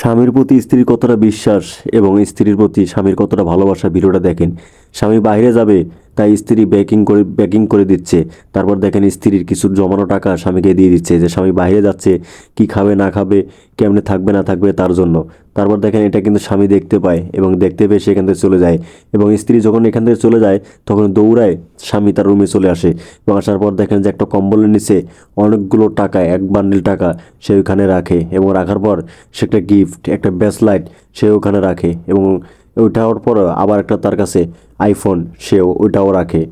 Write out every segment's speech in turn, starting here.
স্বামীর প্রতি স্ত্রীর কতটা বিশ্বাস এবং স্ত্রীর প্রতি স্বামীর কতটা ভালোবাসা ভিডিওটা দেখেন। স্বামী বাইরে যাবে তাই স্ত্রী ব্যাকিং করে দিচ্ছে। তারপর দেখেন স্ত্রীর কিছু জমানো টাকা স্বামীকে দিয়ে দিচ্ছে যে স্বামী বাইরে যাচ্ছে, কি খাবে না খাবে, কেমনে থাকবে না থাকবে তার জন্য। তারপর দেখেন এটা কিন্তু স্বামী দেখতে পায় এবং দেখতে পেয়ে সে এখান থেকে চলে যায়। এবং স্ত্রী যখন এখান থেকে চলে যায় তখন দৌড়ায় স্বামী তার রুমে চলে আসে এবং আসার পর দেখেন যে একটা কম্বলের নিচে অনেকগুলো টাকা, এক বান্ডিল টাকা সে ওখানে রাখে এবং রাখার পর সে একটা গিফট, একটা ব্রেসলাইট সে ওখানে রাখে এবং ওইটার পর আবার একটা তার কাছে আইফোন সেও ওইটাও রাখে।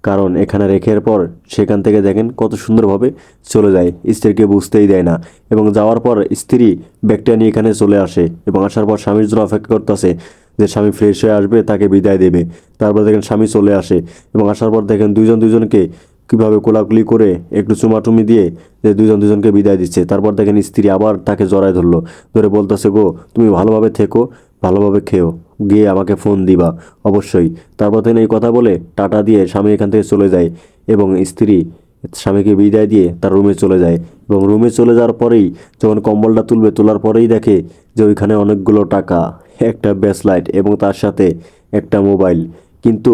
কারণ এখানে রেখের পর সেখান থেকে দেখেন কত সুন্দরভাবে চলে যায়, স্ত্রীকে বুঝতেই দেয় না। এবং যাওয়ার পর স্ত্রী ব্যাগটা নিয়ে এখানে চলে আসে এবং আসার পর স্বামীর জন্য অপেক্ষা করতেছে যে স্বামী ফ্রেশ হয়ে আসবে, তাকে বিদায় দেবে। তারপর দেখেন স্বামী চলে আসে এবং আসার পর দেখেন দুইজন দুইজনকে কীভাবে কোলাকুলি করে একটু চুমাটুমি দিয়ে যে দুইজন দুজনকে বিদায় দিচ্ছে। তারপর দেখেন স্ত্রী আবার তাকে জড়ায় ধরলো, ধরে বলতেছে, গো তুমি ভালোভাবে থেকো, ভালোভাবে খেও, গিয়ে আমাকে ফোন দিবা অবশ্যই। তারপর থেকে এই কথা বলে টাটা দিয়ে স্বামী এখান থেকে চলে যায় এবং স্ত্রী স্বামীকে বিদায় দিয়ে তার রুমে চলে যায়। এবং রুমে চলে যাওয়ার পরেই যখন কম্বলটা তুলবে, তোলার পরেই দেখে যে ওইখানে অনেকগুলো টাকা, একটা ব্রেসলাইট এবং তার সাথে একটা মোবাইল। কিন্তু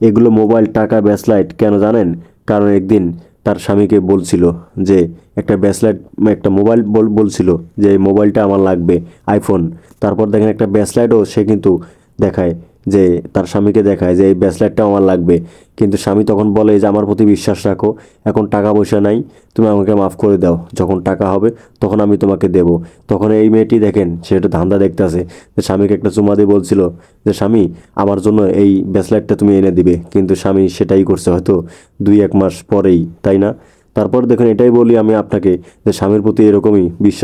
এগুলো মোবাইল, টাকা, ব্রেসলাইট কেন জানেন? কারণ একদিন তার স্বামীকে বলছিল যে একটা ব্রেসলাইট, একটা মোবাইল বলছিল যে এই মোবাইলটা আমার লাগবে, আইফোন। তারপর দেখেন একটা ব্রেসলাইটও সে কিন্তু দেখায়, যে তার স্বামীকে দেখায় যে এই ব্রেসলাইটটাও আমার লাগবে। কিন্তু স্বামী তখন বলে যে আমার প্রতি বিশ্বাস রাখো, এখন টাকা পয়সা নাই, তুমি আমাকে মাফ করে দাও, যখন টাকা হবে তখন আমি তোমাকে দেব। তখন এই মেয়েটি দেখেন সে একটা ধান্দা দেখতেছে যে স্বামীকে একটা চুমা দিয়ে বলছিল যে স্বামী আমার জন্য এই ব্রেসলাইটটা তুমি এনে দিবে, কিন্তু স্বামী সেটাই করছে হয়তো 2-1 মাস পরেই, তাই না? তারপর দেখুন এটাই বলি আমি আপনাকে যে স্বামীর প্রতি এরকমই বিশ্বাস।